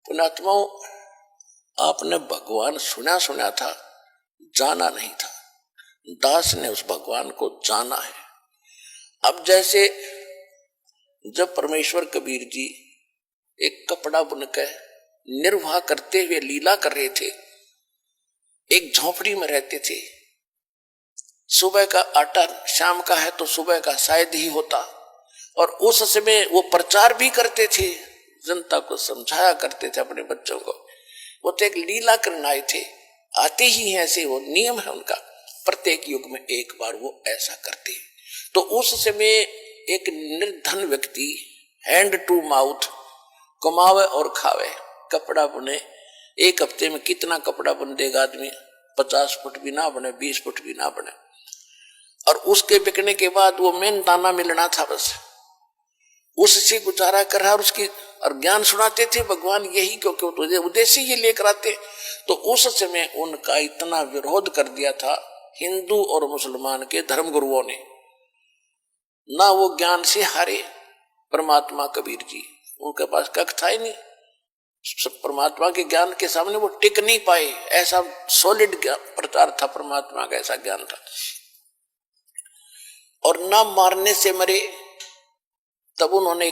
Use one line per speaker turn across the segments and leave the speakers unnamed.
पुण्यात्माओं, आपने भगवान सुना सुना था, जाना नहीं था। दास ने उस भगवान को जाना है। अब जैसे जब परमेश्वर कबीर जी एक कपड़ा बुनकर निर्वाह करते हुए लीला कर रहे थे, एक झोपड़ी में रहते थे, सुबह का आटा शाम का है तो सुबह का शायद ही होता, और उस समय वो प्रचार भी करते थे, जनता को समझाया करते थे अपने बच्चों को। वो तो एक लीला करने आए थे, आते ही हैं, ऐसे वो नियम है उनका, प्रत्येक युग में एक बार वो ऐसा करते हैं। तो उस समय एक निर्धन व्यक्ति हैंड टू माउथ कमावे और खावे, कपड़ा बुने। एक हफ्ते में कितना कपड़ा बुन देगा आदमी? 50 फुट भी ना बने, 20 फुट भी ना बने, और उसके बिकने के बाद वो मेन दाना मिलना था, बस उससे गुजारा कर रहा। और उसकी और ज्ञान सुनाते थे भगवान, यही क्योंकि तुझे उद्देश्य ये लेकर आते। तो उस समय उनका इतना विरोध कर दिया था हिंदू और मुसलमान के धर्म गुरुओं ने, ना वो ज्ञान से हारे। परमात्मा कबीर जी, उनके पास कख था ही नहीं, परमात्मा के ज्ञान के सामने वो टिक नहीं पाए। ऐसा सॉलिड प्रचार था परमात्मा का, ऐसा ज्ञान था। और ना मारने से मरे, तब उन्होंने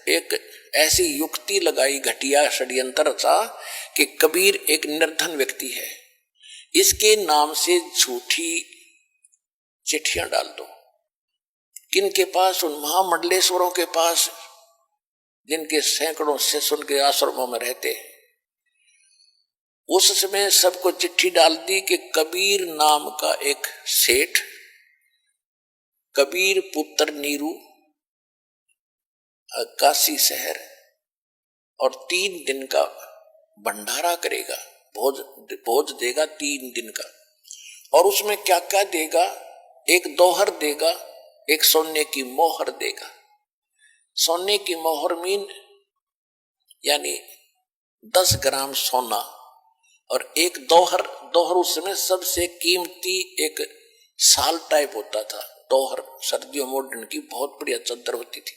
एक ऐसी युक्ति लगाई, घटिया षड्यंत्र था कि कबीर एक निर्धन व्यक्ति है, इसके नाम से झूठी चिट्ठियां डाल दो। किनके पास? उन महामंडलेश्वरों के पास, जिनके सैकड़ों शिष्य उनके आश्रमों में रहते। उस समय सबको चिट्ठी डाल दी कि कबीर नाम का एक सेठ, कबीर पुत्र नीरू, काशी शहर, और 3 दिन का भंडारा करेगा, भोज देगा 3 दिन का। और उसमें क्या क्या देगा? एक दोहर देगा, एक सोने की मोहर देगा। सोने की मोहर मीन यानी 10 ग्राम सोना, और एक दोहर, दोहर उस समय सबसे कीमती एक साल टाइप होता था। दोहर सर्दियों मॉडर्न की बहुत बढ़िया चादर होती थी,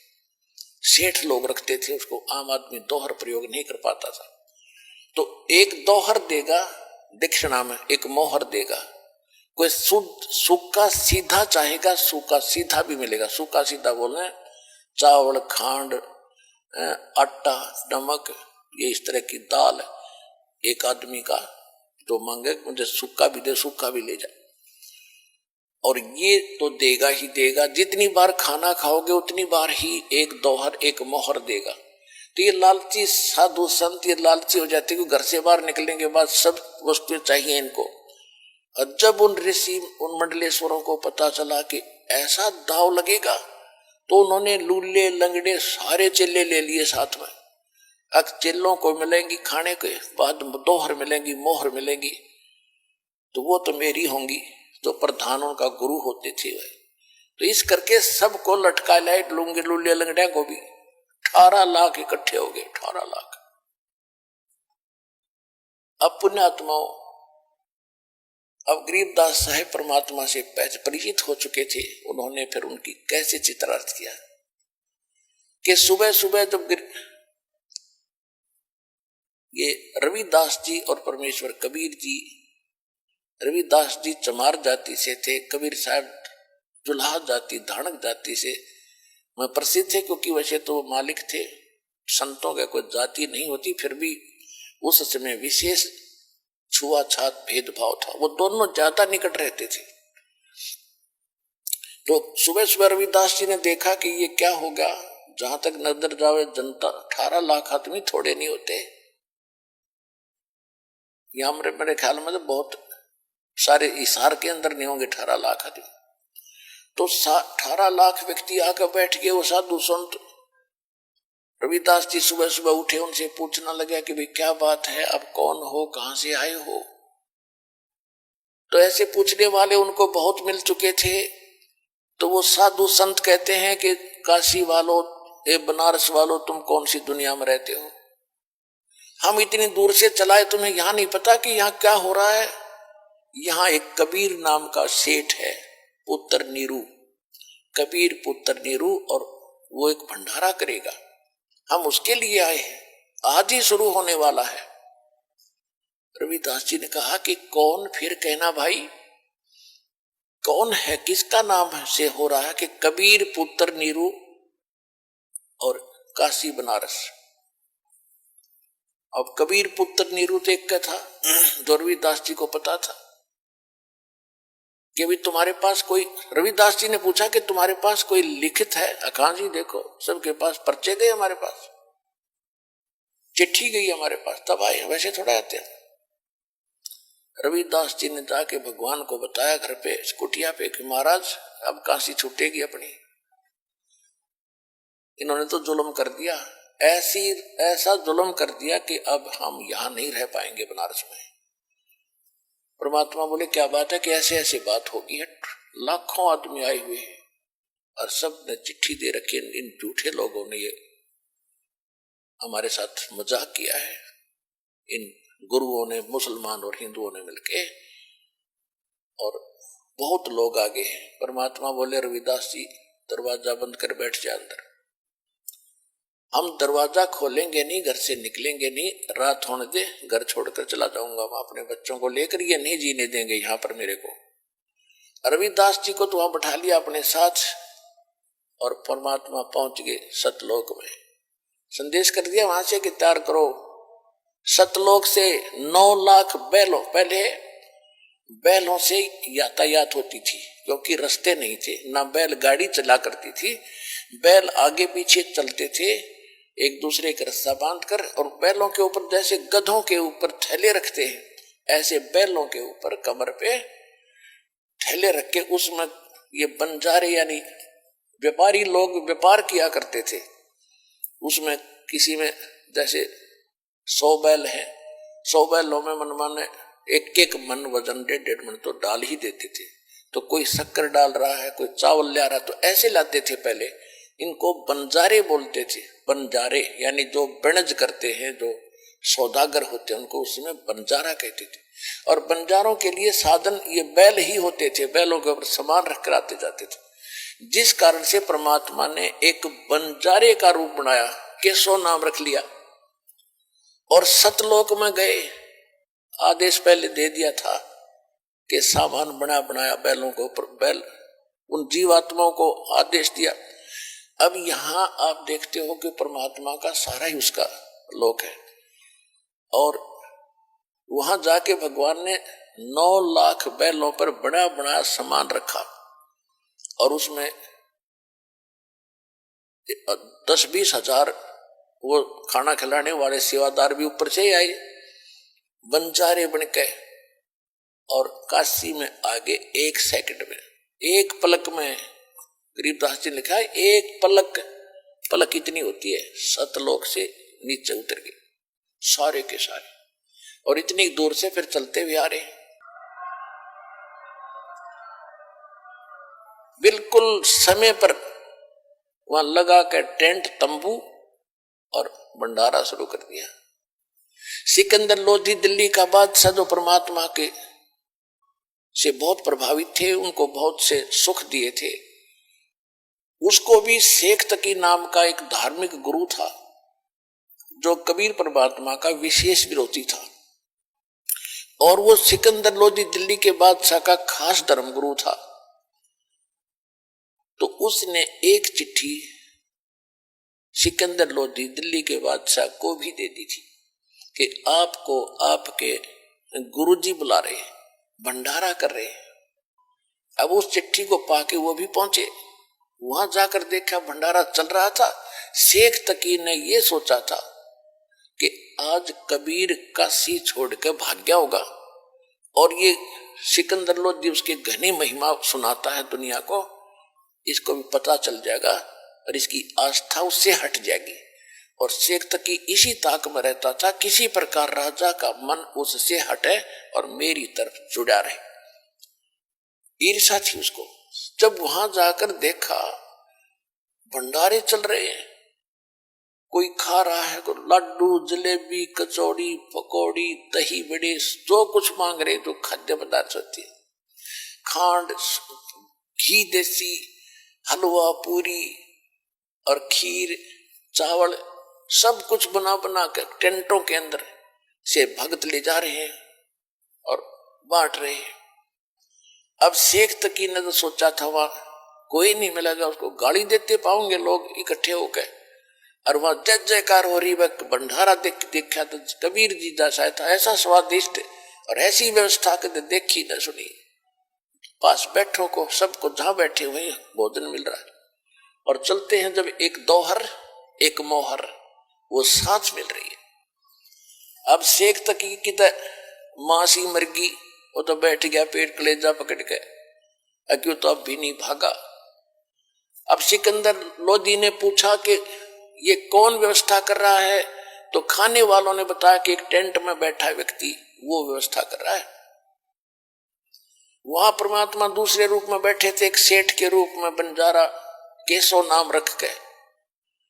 सेठ लोग रखते थे उसको, आम आदमी दोहर प्रयोग नहीं कर पाता था। तो एक दोहर देगा दक्षिणा में, एक मोहर देगा। कोई शुद्ध सूखा सीधा चाहेगा, सूखा सीधा भी मिलेगा। सूखा सीधा बोले चावल, खांड, आटा, नमक, ये इस तरह की दाल। एक आदमी का जो मांगे मुझे सूखा भी दे, सूखा भी ले जा। और ये तो देगा ही देगा, जितनी बार खाना खाओगे उतनी बार ही एक दोहर, एक मोहर देगा। तो ये लालची साधु संत ये लालची हो जाते कि घर से बाहर निकलने के बाद सब वस्तुएं चाहिए इनको। और जब उन ऋषि, उन मंडलेश्वरों को पता चला कि ऐसा दाव लगेगा, तो उन्होंने लूले लंगड़े सारे चेले ले लिए साथ में। अब चेलों को मिलेंगी खाने के बाद दोहर मिलेंगी, मोहर मिलेंगी, तो वो तो मेरी होंगी, तो प्रधानों का गुरु होते थे वह। तो इस करके सबको लटका लाए, लूंगे लूले लंगड़े को भी। 18 लाख इकट्ठे हो गए, 18 लाख। अब पुण्यात्माओं, अब गरीबदास साहेब परमात्मा से परिचित हो चुके थे। उन्होंने फिर उनकी कैसे चित्रार्थ किया कि सुबह सुबह जब ये रविदास जी और परमेश्वर कबीर जी, रविदास जी चमार जाति से थे, कबीर साहब जुलाहा जाति, धानक जाति से मैं प्रसिद्ध थे, क्योंकि वैसे तो मालिक थे, संतों का कोई जाति नहीं होती, फिर भी उस समय विशेष छुआछात भेदभाव था। वो दोनों ज्यादा निकट रहते थे। तो सुबह सुबह रविदास जी ने देखा कि ये क्या होगा, जहां तक नजर जावे जनता, 18 लाख आदमी थोड़े नहीं होते। यहां मेरे ख्याल में तो बहुत सारे हिसार के अंदर नहीं होंगे 18 लाख आदमी। तो 18 लाख व्यक्ति आकर बैठ गए। वो साधु संत रविदास जी सुबह सुबह उठे, उनसे पूछना लगा कि भाई क्या बात है, अब कौन हो, कहां से आए हो? तो ऐसे पूछने वाले उनको बहुत मिल चुके थे। तो वो साधु संत कहते हैं कि काशी वालों, ए बनारस वालों, तुम कौन सी दुनिया में रहते हो? हम इतनी दूर से चलाए, तुम्हें यहां नहीं पता कि यहां क्या हो रहा है? यहां एक कबीर नाम का सेठ है, पुत्र नीरू, कबीर पुत्र नीरू, और वो एक भंडारा करेगा, हम उसके लिए आए हैं। आज ही शुरू होने वाला है। रविदास जी ने कहा कि कौन, फिर कहना भाई कौन है, किसका नाम से हो रहा है कि कबीर पुत्र नीरू और काशी बनारस। अब कबीर पुत्र नीरू तो एक का था, जो रविदास जी को पता था कि अभी तुम्हारे पास कोई, रविदास जी ने पूछा कि तुम्हारे पास कोई लिखित है? अकां जी देखो सबके पास पर्चे गए, हमारे पास चिट्ठी गई हमारे पास, तब आए, वैसे थोड़ा आते हैं। रविदास जी ने जाके भगवान को बताया घर पे कुटिया पे कि महाराज अब काशी छूटेगी अपनी, इन्होंने तो जुल्म कर दिया, ऐसा जुल्म कर दिया कि अब हम यहां नहीं रह पाएंगे बनारस में। परमात्मा बोले क्या बात है कि ऐसे ऐसी बात होगी है, लाखों आदमी आए हुए हैं और सब ने चिट्ठी दे रखी, इन झूठे लोगों ने ये हमारे साथ मजाक किया है, इन गुरुओं ने, मुसलमान और हिंदुओं ने मिलके, और बहुत लोग आगे हैं। परमात्मा बोले रविदास जी दरवाजा बंद कर बैठ जा अंदर, हम दरवाजा खोलेंगे नहीं, घर से निकलेंगे नहीं, रात होने दे, घर छोड़कर चला जाऊंगा, मैं अपने बच्चों को लेकर, ये नहीं जीने देंगे यहां पर मेरे को। रविदास जी को तो वहां बैठा लिया अपने साथ और परमात्मा पहुंच गए सतलोक में। संदेश कर दिया वहां से कि तैयार करो, सतलोक से 9 लाख बैलों, पहले बैलों से यातायात होती थी क्योंकि रास्ते नहीं थे, ना बैल गाड़ी चला करती थी, बैल आगे पीछे चलते थे एक दूसरे का रास्ता बांधकर, और बैलों के ऊपर जैसे गधों के ऊपर थैले रखते हैं, ऐसे बैलों के ऊपर कमर पे थैले रख के उसमें ये बंजारे यानी व्यापारी लोग व्यापार किया करते थे। उसमें किसी में जैसे 100 बैल है, 100 बैलों में मनमाने एक मन वजन 1.5 मन तो डाल ही देते थे। तो कोई शक्कर डाल रहा है, कोई चावल ले रहा है, तो ऐसे लाते थे पहले। इनको बंजारे बोलते थे, बंजारे यानी जो बनज करते हैं, जो सौदागर होते हैं, उनको उसमें बंजारा कहते थे। और बंजारों के लिए साधन ये बैल ही होते थे, बैलों के ऊपर सामान रख कर आते जाते थे। जिस कारण से परमात्मा ने एक बंजारे का रूप बनाया, केशव नाम रख लिया, और सतलोक में गए। आदेश पहले दे दिया था कि सामान बना बनाया बैलों के ऊपर, बैल उन जीवात्माओं को आदेश दिया। अब यहां आप देखते हो कि परमात्मा का सारा ही उसका लोक है, और वहां जाके भगवान ने 9 लाख बैलों पर बड़ा बड़ा सामान रखा, और उसमें 10-20 हजार वो खाना खिलाने वाले सेवादार भी ऊपर से ही आए, बंजारे बनके। और काशी में आगे 1 सेकंड में, 1 पलक में, गरीबदास जी ने लिखा है 1 पलक इतनी होती है, सतलोक से नीचे उतर गए सारे के सारे, और इतनी दूर से फिर चलते हुए आ रहे। बिल्कुल समय पर वहां लगा कर टेंट तंबू और भंडारा शुरू कर दिया। सिकंदर लोधी दिल्ली का बादशाह जो परमात्मा के से बहुत प्रभावित थे, उनको बहुत से सुख दिए थे, उसको भी शेख तकी नाम का एक धार्मिक गुरु था जो कबीर परमात्मा का विशेष विरोधी था, और वो सिकंदर लोधी दिल्ली के बादशाह का खास धर्म गुरु था। तो उसने एक चिट्ठी सिकंदर लोधी दिल्ली के बादशाह को भी दे दी थी कि आपको आपके गुरुजी बुला रहे, भंडारा कर रहे। अब उस चिट्ठी को पाके वो भी पहुंचे, वहां जाकर देखा भंडारा चल रहा था। शेख तकी ने ये सोचा था कि आज कबीर काशी छोड़कर भाग गया होगा, और ये सिकंदर लोधी उसकी घनी महिमा सुनाता है दुनिया को, इसको भी पता चल जाएगा और इसकी आस्था उससे हट जाएगी। और शेख तकी इसी ताक में रहता था, किसी प्रकार राजा का मन उससे हटे और मेरी तरफ जुड़ा रहे, ईर्ष्या थी उसको। जब वहां जाकर देखा भंडारे चल रहे हैं, कोई खा रहा है, कोई लड्डू, जलेबी, कचौड़ी, पकौड़ी, दही बड़े, जो कुछ मांग रहे, जो खाद्य पदार्थ होती है, खांड, घी, देसी हलवा, पूरी और खीर, चावल, सब कुछ बना बना कर टेंटों के अंदर से भगत ले जा रहे हैं और बांट रहे हैं। अब शेख तकी ने तो सोचा था वहां कोई नहीं मिलेगा, उसको गाली देते पाओगे लोग इकट्ठे होकर, और वहां जय जयकार हो रही, वह भंडारा देखा तो कबीर जी जैसा था, ऐसा स्वादिष्ट और ऐसी व्यवस्था कदे देखी न सुनी। पास बैठो को सबको जहां बैठे हुए भोजन मिल रहा है, और चलते हैं जब एक दोहर एक मोहर वो साथ मिल रही है। अब शेख तकी की मासी मरगी, वो तो बैठ गया पेट कलेजा पकड़ के, क्यों तो अब भी नहीं भागा। अब सिकंदर लोधी ने पूछा कि ये कौन व्यवस्था कर रहा है, तो खाने वालों ने बताया कि एक टेंट में बैठा व्यक्ति वो व्यवस्था कर रहा है। वहां परमात्मा दूसरे रूप में बैठे थे, एक सेठ के रूप में, बंजारा केशव नाम रख के।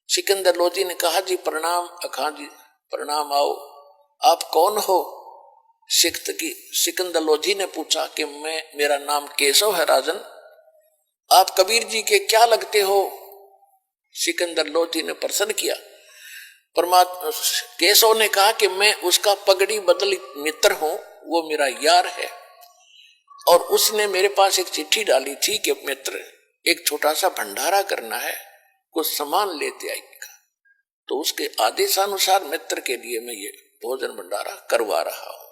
सिकंदर लोधी ने कहा जी प्रणाम। अखा जी प्रणाम, आओ, आप कौन हो? सिकंदर लोधी ने पूछा कि मेरा नाम केशव है राजन, आप कबीर जी के क्या लगते हो? सिकंदर लोधी ने प्रश्न किया। परमात्मा केशव ने कहा कि मैं उसका पगड़ी बदल मित्र हूं, वो मेरा यार है, और उसने मेरे पास एक चिट्ठी डाली थी कि मित्र एक छोटा सा भंडारा करना है, कुछ सामान लेते आएगा, तो उसके आदेशानुसार मित्र के लिए मैं ये भोजन भंडारा करवा रहा हूं।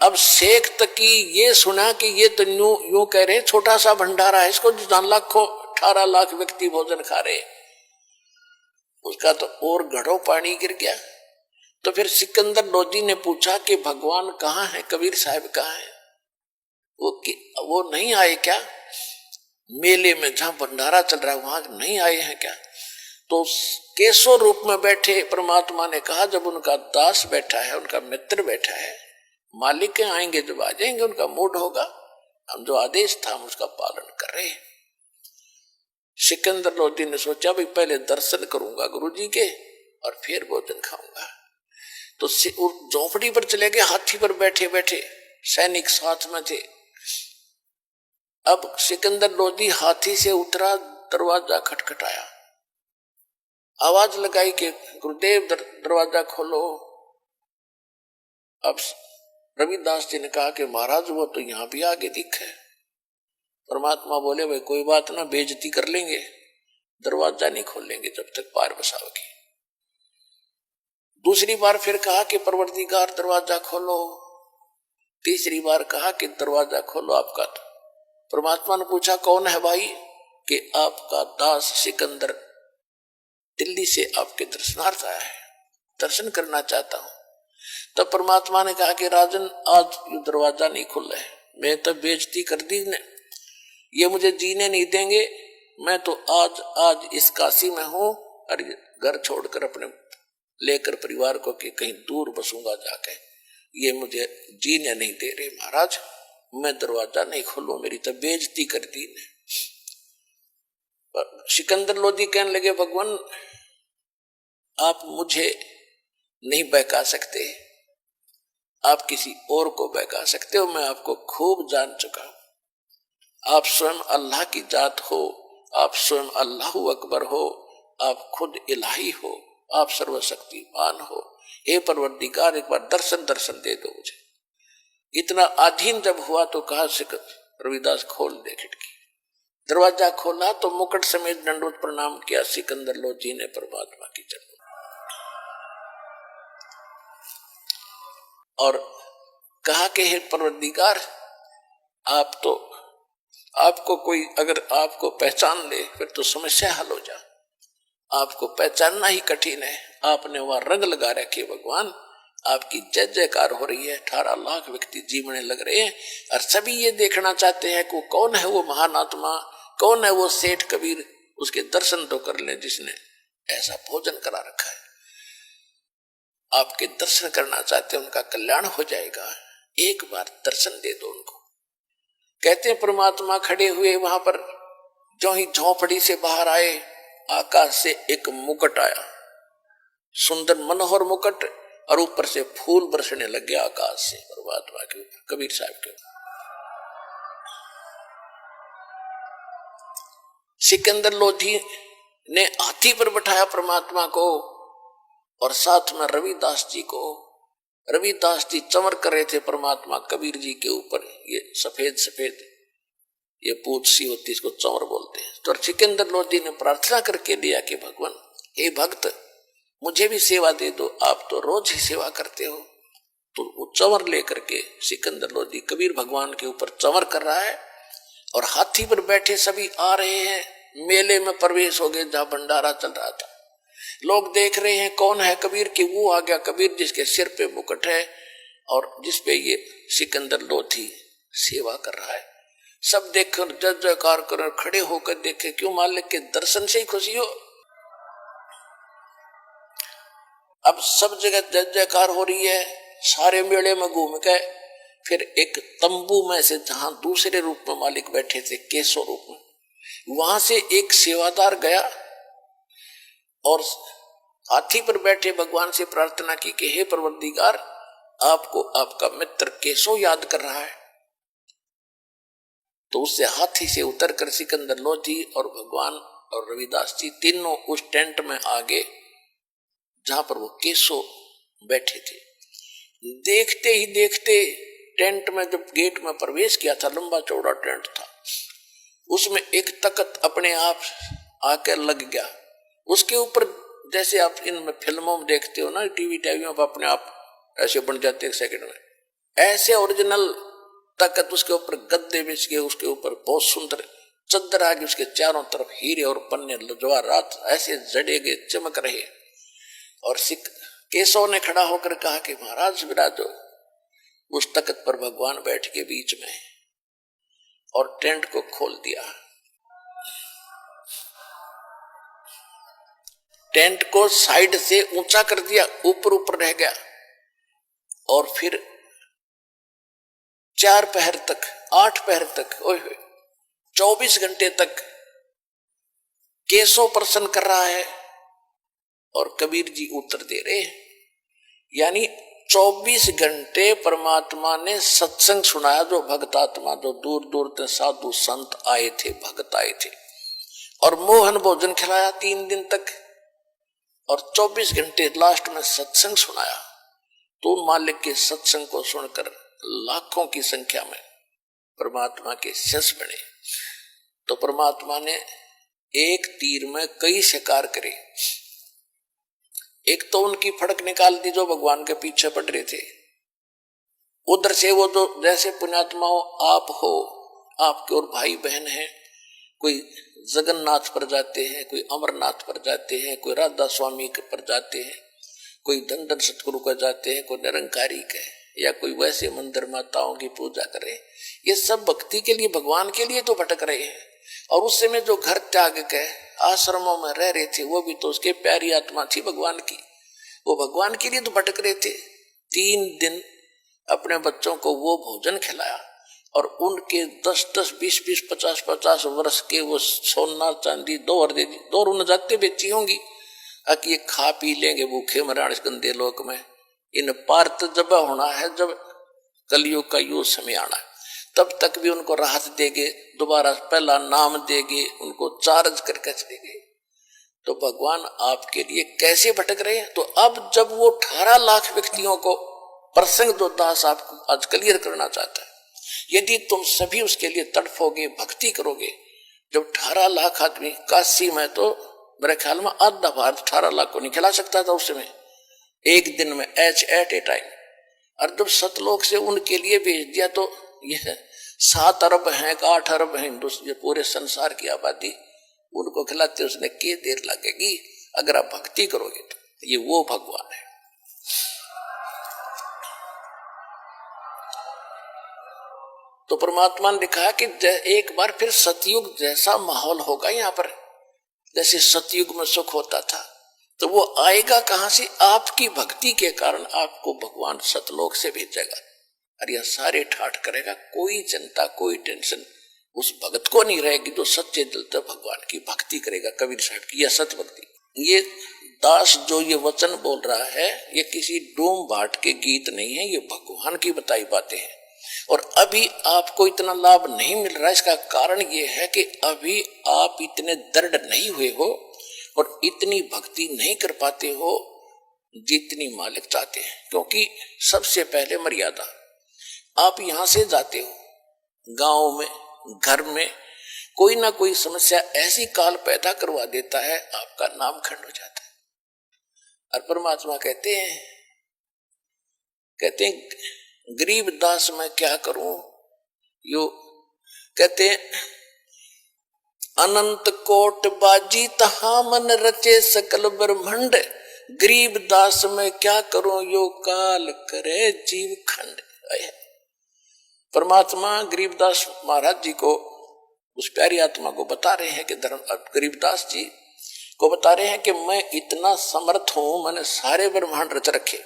अब शेख तकी ये सुना कि ये तो यूं कह रहे छोटा सा भंडारा है, इसको 18 लाख व्यक्ति भोजन खा रहे, उसका तो और घड़ों पानी गिर गया। तो फिर सिकंदर लोधी ने पूछा कि भगवान कहाँ है, कबीर साहब कहाँ है? वो नहीं आए क्या मेले में जहां भंडारा चल रहा है, वहां नहीं आए हैं क्या? तो केशव रूप में बैठे परमात्मा ने कहा जब उनका दास बैठा है, उनका मित्र बैठा है, मालिक आएंगे जब आ जाएंगे, उनका मूड होगा, हम जो आदेश था हम उसका पालन कर रहे हैं। सिकंदर लोधी ने सोचा भाई पहले दर्शन करूंगा गुरुजी के और फिर भोजन खाऊंगा। तो झोपड़ी पर चले गए, हाथी पर बैठे बैठे, सैनिक साथ में थे। अब सिकंदर लोधी हाथी से उतरा, दरवाजा खटखटाया, आवाज लगाई कि गुरुदेव दरवाजा खोलो। अब रविदास जी ने कहा कि महाराज वो तो यहां भी आगे दिखे। परमात्मा बोले भाई कोई बात ना, बेइज्जती कर लेंगे, दरवाजा नहीं खोलेंगे जब तक पार बसाओगे। दूसरी बार फिर कहा कि परवरदिगार दरवाजा खोलो। तीसरी बार कहा कि दरवाजा खोलो आपका। तो परमात्मा ने पूछा कौन है भाई? कि आपका दास सिकंदर दिल्ली से आपके दर्शनार्थ आया है, दर्शन करना चाहता हूं। तब परमात्मा ने कहा कि राजन आज दरवाजा नहीं खुला है, मैं तो बेइज्जती कर दी ने, ये मुझे जीने नहीं देंगे। मैं तो आज इस काशी में हूं और घर छोड़कर अपने लेकर परिवार को कि कहीं दूर बसूंगा जाके, ये मुझे जीने नहीं दे रहे महाराज, मैं दरवाजा नहीं खोलूं, मेरी तो बेइज्जती कर दी ने। सिकंदर लोधी कहने लगे भगवान आप मुझे नहीं बहका सकते, आप किसी और को बहका सकते हो, मैं आपको खूब जान चुका हूं। आप स्वयं अल्लाह की जात हो, आप स्वयं अल्लाह अकबर हो, आप खुद इलाही हो, आप सर्वशक्तिमान हो। हे परवरदिगार एक बार दर्शन दे दो मुझे। इतना अधीन जब हुआ तो कहा रविदास खोल दे खिड़की। दरवाजा खोला तो मुकुट समेत दंडवत प्रणाम किया सिकंदर लोधी ने परमात्मा की जन्म, और कहा कि हे परवरदिगार आप तो, आपको कोई अगर आपको पहचान ले फिर तो समस्या हल हो जा, आपको पहचानना ही कठिन है। आपने वहां रंग लगा रखे भगवान, आपकी जय जयकार हो रही है, 18 लाख व्यक्ति जीवने लग रहे हैं, और सभी ये देखना चाहते हैं कि कौन है वो महान आत्मा, कौन है वो सेठ कबीर, उसके दर्शन तो कर ले जिसने ऐसा भोजन करा रखा है। आपके दर्शन करना चाहते हैं, उनका कल्याण हो जाएगा, एक बार दर्शन दे दो उनको। कहते हैं परमात्मा खड़े हुए वहां पर, जो ही झोपड़ी से बाहर आए, आकाश से एक मुकुट आया, सुंदर मनोहर मुकुट, और ऊपर से फूल बरसने लग गया आकाश से परमात्मा के ऊपर, कबीर साहब के ऊपर। सिकंदर लोधी ने हाथी पर बैठाया परमात्मा को, और साथ में रविदास जी को, रविदास जी चमर कर रहे थे परमात्मा कबीर जी के ऊपर, ये सफेद सफेद ये पूछ सी होती, इसको चमर बोलते हैं। तो सिकंदर लोधी ने प्रार्थना करके दिया कि भगवान हे भक्त मुझे भी सेवा दे दो, आप तो रोज ही सेवा करते हो। तो वो चंवर लेकर के सिकंदर लोधी कबीर भगवान के ऊपर चंवर कर रहा है और हाथी पर बैठे सभी आ रहे हैं। मेले में प्रवेश हो गए जहां भंडारा चल रहा था। लोग देख रहे हैं कौन है कबीर की, वो आ गया कबीर जिसके सिर पे मुकुट है और जिसपे ये सिकंदर लोधी सेवा कर रहा है। सब देखकर जय जयकार कर खड़े होकर देखे, क्यों मालिक के दर्शन से ही खुशी हो। अब सब जगह जय जयकार हो रही है। सारे मेले में घूम गए। फिर एक तंबू में से जहां दूसरे रूप में मालिक बैठे थे केशव रूप में, वहां से एक सेवादार गया और हाथी पर बैठे भगवान से प्रार्थना की कि हे परवरदिगार आपको आपका मित्र केशव याद कर रहा है। तो उससे हाथी से उतरकर सिकंदर लोधी और भगवान और रविदास जी तीनों उस टेंट में आ गए जहां पर वो केशव बैठे थे। देखते ही देखते टेंट में जब गेट में प्रवेश किया था, लंबा चौड़ा टेंट था, उसमें एक तख्त अपने आप आकर लग गया। उसके ऊपर जैसे आप इन फिल्मों में देखते हो ना, टीवी में अपने आप ऐसे बन जाते एक सेकंड में, ऐसे ओरिजिनल तख्त उसके ऊपर गद्दे बिछ के, उसके ऊपर बहुत सुंदर चद्दर आगे, उसके चारों तरफ हीरे और पन्ने जवाहरात ऐसे जड़े गए चमक रहे। और केशव ने खड़ा होकर कहा कि महाराज विराजो। उस तख्त पर भगवान बैठ के बीच में और टेंट को खोल दिया। टेंट को साइड से ऊंचा कर दिया, ऊपर ऊपर रह गया। और फिर 4 पहर तक, 8 पहर तक, 24 घंटे तक केशव प्रसन्न कर रहा है और कबीर जी उत्तर दे रहे हैं। यानी 24 घंटे परमात्मा ने सत्संग सुनाया। जो भक्त आत्मा, जो दूर दूर से साधु संत आए थे, भक्त आए थे, और मोहन भोजन खिलाया 3 दिन तक, और 24 घंटे लास्ट में सत्संग सुनाया। तो मालिक के सत्संग को सुनकर लाखों की संख्या में परमात्मा के शिष्य बने। तो परमात्मा ने एक तीर में कई शिकार करे। एक तो उनकी फड़क निकाल दी जो भगवान के पीछे पड़ रहे थे। उधर से वो जो जैसे पुण्यात्माओं आप हो, आपके और भाई बहन हैं, कोई जगन्नाथ पर जाते हैं, कोई अमरनाथ पर जाते हैं, कोई राधा स्वामी पर जाते हैं, कोई धन सतगुरु का जाते हैं, कोई निरंकारी के, या कोई वैसे मंदिर माताओं की पूजा करे। ये सब भक्ति के लिए, भगवान के लिए तो भटक रहे हैं। और उस समय जो घर त्याग के आश्रमों में रह रहे थे, वो भी तो उसके प्यारी आत्मा थी भगवान की, वो भगवान के लिए तो भटक रहे थे। 3 दिन अपने बच्चों को वो भोजन खिलाया और उनके 10-10, 20-20, 50-50 वर्ष के वो सोना चांदी 2 दे दी। 2 न जाते बेची होंगी, कि ये खा पी लेंगे भूखे मराण इस गंदे लोक में। इन पार तो जब होना है, जब कलयुग का यो समय आना है, तब तक भी उनको राहत देंगे, दोबारा पहला नाम देंगे, उनको चार्ज करके चलेंगे। तो भगवान आपके लिए कैसे भटक रहे हैं। तो अब जब वो 18 लाख व्यक्तियों को प्रसंग जो दास आपको आज क्लियर करना चाहता है, यदि तुम सभी उसके लिए तड़फोगे, भक्ति करोगे, जब 18 लाख आदमी, काशी में तो मेरे ख्याल में आधा भारत 18 लाख को नहीं खिला सकता था उस समय, एक दिन में एट ए टाइम। और जब सतलोक से उनके लिए भेज दिया, तो यह 7 अरब हैं, 8 अरब हैं हिंदुस्तान, पूरे संसार की आबादी, उनको खिलाते उसने क्या देर लगेगी अगर आप भक्ति करोगे। तो ये वो भगवान है। तो परमात्मा ने लिखा कि एक बार फिर सतयुग जैसा माहौल होगा यहाँ पर, जैसे सतयुग में सुख होता था। तो वो आएगा कहां से? आपकी भक्ति के कारण आपको भगवान सतलोक से भेजेगा। और यह सारे ठाठ करेगा, कोई चिंता, कोई टेंशन उस भगत को नहीं रहेगी जो सच्चे दिल से भगवान की भक्ति करेगा। कबीर साहब की यह सत भक्ति। ये दास जो ये वचन बोल रहा है, ये किसी डूम भाट के गीत नहीं है, ये भगवान की बताई बातें हैं। और अभी आपको इतना लाभ नहीं मिल रहा, इसका कारण ये है कि अभी आप इतने दृढ़ नहीं हुए हो और इतनी भक्ति नहीं कर पाते हो जितनी मालिक चाहते हैं, क्योंकि सबसे पहले मर्यादा। आप यहां से जाते हो, गांव में, घर में कोई ना कोई समस्या ऐसी काल पैदा करवा देता है, आपका नाम खंड हो जाता है। और परमात्मा कहते हैं गरीब दास मैं क्या करूं, यो कहते हैं अनंत कोट बाजी तहा मन रचे सकल ब्रह्मंड, गरीब दास मैं क्या करूं यो काल करे जीव खंड। परमात्मा गरीबदास महाराज जी को, उस प्यारी आत्मा को बता रहे हैं कि गरीबदास जी को बता रहे हैं कि मैं इतना समर्थ हूं, मैंने सारे ब्रह्मांड रच रखे।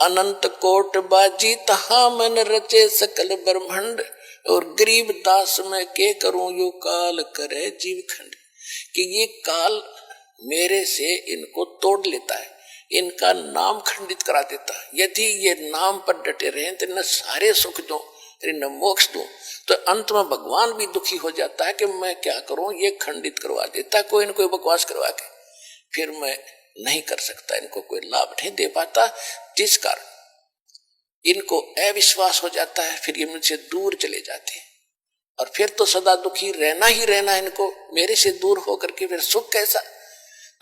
अनंत कोट बाजी तहा मन रचे सकल ब्रह्मांड, और गरीब दास मैं के करूं यो काल करे जीव खंड, कि ये काल मेरे से इनको तोड़ लेता है, इनका नाम खंडित करा देता है। यदि ये नाम पर डटे रहे तो न सारे सुख दो न मोक्ष दो, तो अंत में भगवान भी दुखी हो जाता है कि मैं क्या करूं, ये खंडित करवा देता कोई न कोई बकवास करवा के, फिर मैं नहीं कर सकता, इनको कोई लाभ नहीं दे पाता, जिस कारण इनको अविश्वास हो जाता है, फिर ये मुझसे दूर चले जाते हैं। और फिर तो सदा दुखी रहना ही रहना है इनको, मेरे से दूर होकर के फिर सुख कैसा।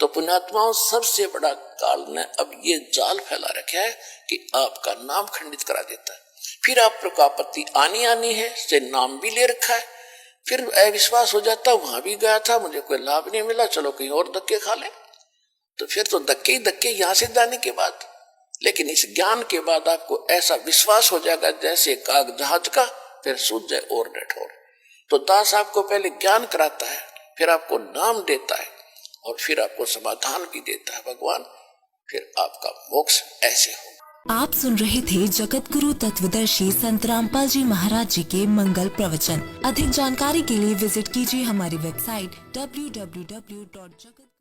तो पुण्यात्माओं, सबसे बड़ा काल ने अब ये जाल फैला रखा है कि आपका नाम खंडित करा देता है। फिर आपको आपत्ति आनी है, से नाम भी ले रखा है, फिर अविश्वास हो जाता, वहां भी गया था, मुझे कोई लाभ नहीं मिला, चलो कहीं और धक्के खा ले। तो फिर तो धक्के ही धक्के यहां से जाने के बाद। लेकिन इस ज्ञान के बाद आपको ऐसा विश्वास हो जाएगा जैसे काग जहाज का, फिर सूझ जाए और न ठोर। तो दास आपको पहले ज्ञान कराता है, फिर आपको नाम देता है, और फिर आपको समाधान भी देता है भगवान, फिर आपका मोक्ष ऐसे हो।
आप सुन रहे थे जगत गुरु तत्वदर्शी संत रामपाल जी महाराज जी के मंगल प्रवचन। अधिक जानकारी के लिए विजिट कीजिए हमारी वेबसाइट www.jagat